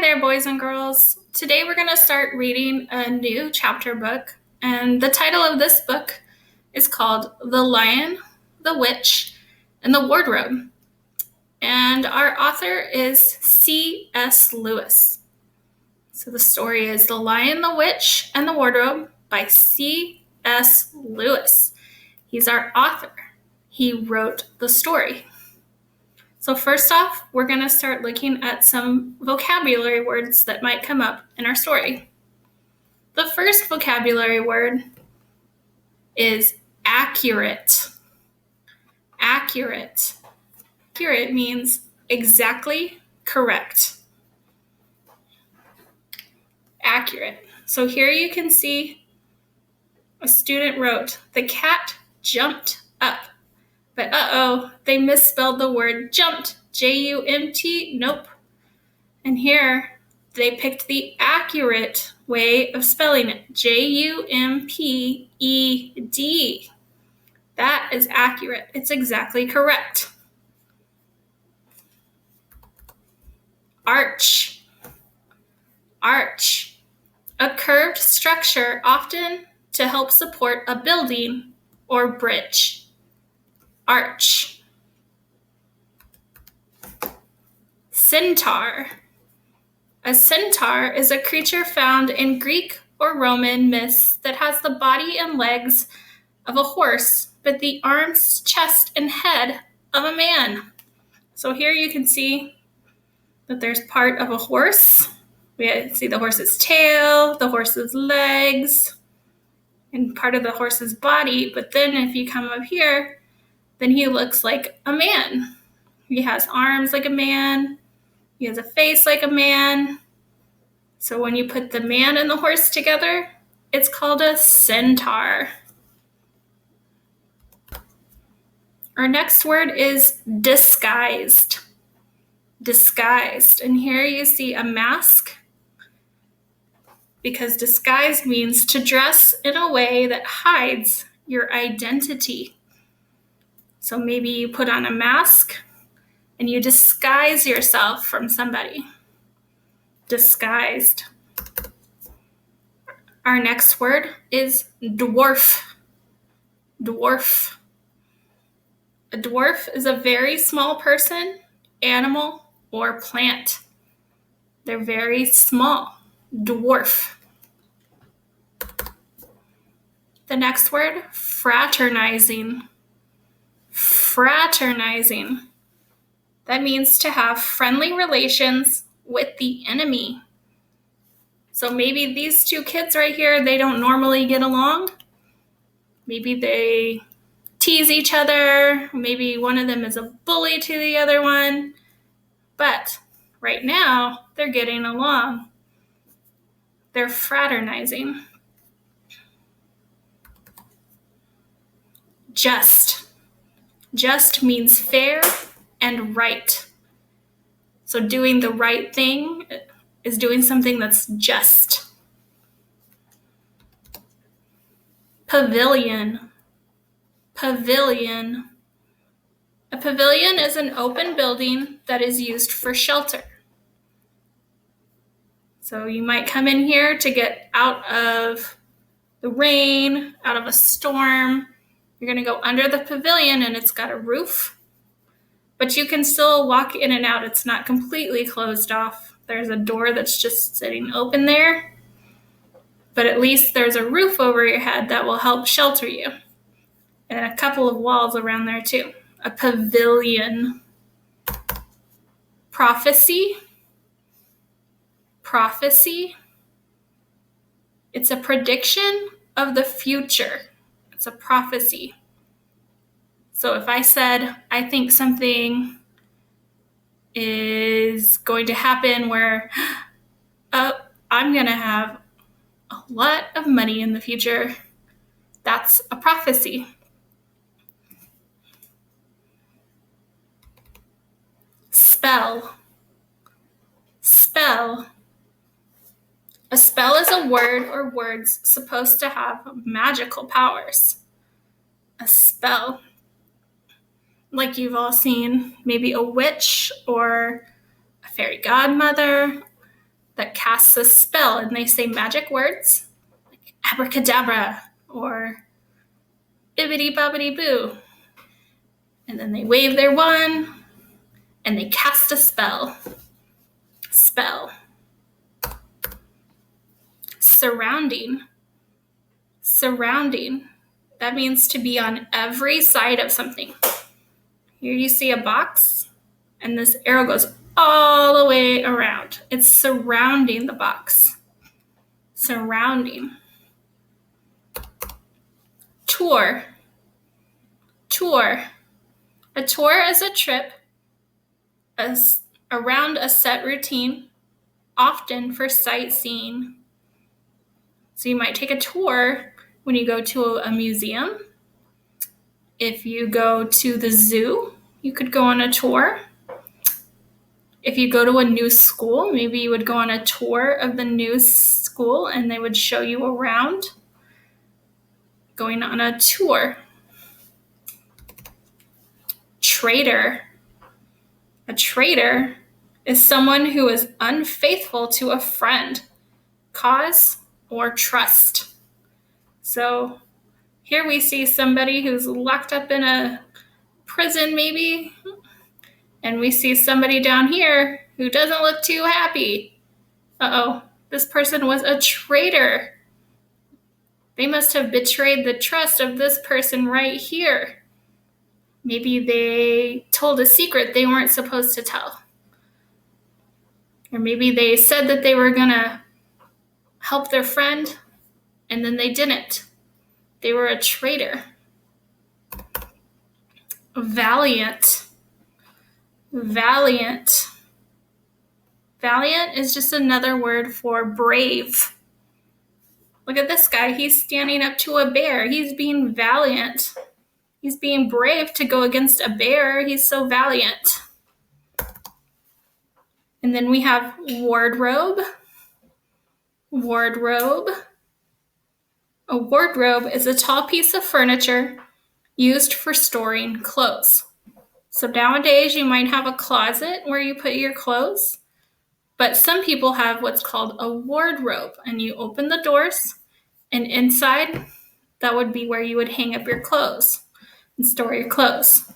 Hi there, boys and girls. Today we're going to start reading a new chapter book, and the title of this book is called The Lion, the Witch, and the Wardrobe. And our author is C.S. Lewis. So the story is The Lion, the Witch, and the Wardrobe by C.S. Lewis. He's our author. He wrote the story. So first off, we're going to start looking at some vocabulary words that might come up in our story. The first vocabulary word is accurate. Accurate. Accurate means exactly correct. Accurate. So here you can see a student wrote, "The cat jumped up." But they misspelled the word jumped, J-U-M-T, nope. And here, they picked the accurate way of spelling it, J-U-M-P-E-D. That is accurate. It's exactly correct. Arch. Arch. A curved structure often to help support a building or bridge. Arch. Centaur. A centaur is a creature found in Greek or Roman myths that has the body and legs of a horse, but the arms, chest, and head of a man. So here you can see that there's part of a horse. We see the horse's tail, the horse's legs, and part of the horse's body. But then if you come up here, then he looks like a man. He has arms like a man. He has a face like a man. So when you put the man and the horse together, it's called a centaur. Our next word is disguised. Disguised. And here you see a mask, because disguise means to dress in a way that hides your identity. So maybe you put on a mask and you disguise yourself from somebody. Disguised. Our next word is dwarf. Dwarf. A dwarf is a very small person, animal, or plant. They're very small. Dwarf. The next word, fraternizing. Fraternizing. That means to have friendly relations with the enemy. So maybe these two kids right here, they don't normally get along. Maybe they tease each other. Maybe one of them is a bully to the other one. But right now, they're getting along. They're fraternizing. Just. Just means fair and right. So doing the right thing is doing something that's just. Pavilion. Pavilion. A pavilion is an open building that is used for shelter. So you might come in here to get out of the rain, out of a storm. You're going to go under the pavilion and it's got a roof, but you can still walk in and out. It's not completely closed off. There's a door that's just sitting open there, but at least there's a roof over your head that will help shelter you, and a couple of walls around there too. A pavilion. Prophecy. Prophecy. It's a prediction of the future. It's a prophecy. So if I said, I think something is going to happen where I'm going to have a lot of money in the future, that's a prophecy. Spell. Spell. A spell is a word or words supposed to have magical powers. A spell. Like you've all seen, maybe a witch or a fairy godmother that casts a spell and they say magic words like abracadabra or bibbidi bobbidi boo. And then they wave their wand and they cast a spell. Spell. Surrounding. Surrounding. That means to be on every side of something. Here you see a box, and this arrow goes all the way around. It's surrounding the box. Surrounding. Tour. Tour. A tour is a trip around a set routine, often for sightseeing. So you might take a tour when you go to a museum. If you go to the zoo, you could go on a tour. If you go to a new school, maybe you would go on a tour of the new school and they would show you around. Going on a tour. Traitor. A traitor is someone who is unfaithful to a friend, cause, or trust. So here we see somebody who's locked up in a prison maybe, and we see somebody down here who doesn't look too happy. Uh-oh, this person was a traitor. They must have betrayed the trust of this person right here. Maybe they told a secret they weren't supposed to tell. Or maybe they said that they were gonna help their friend, and then they didn't. They were a traitor. Valiant. Valiant. Valiant is just another word for brave. Look at this guy. He's standing up to a bear. He's being valiant. He's being brave to go against a bear. He's so valiant. And then we have wardrobe. Wardrobe. A wardrobe is a tall piece of furniture used for storing clothes. So nowadays you might have a closet where you put your clothes, but some people have what's called a wardrobe, and you open the doors, and inside that would be where you would hang up your clothes and store your clothes.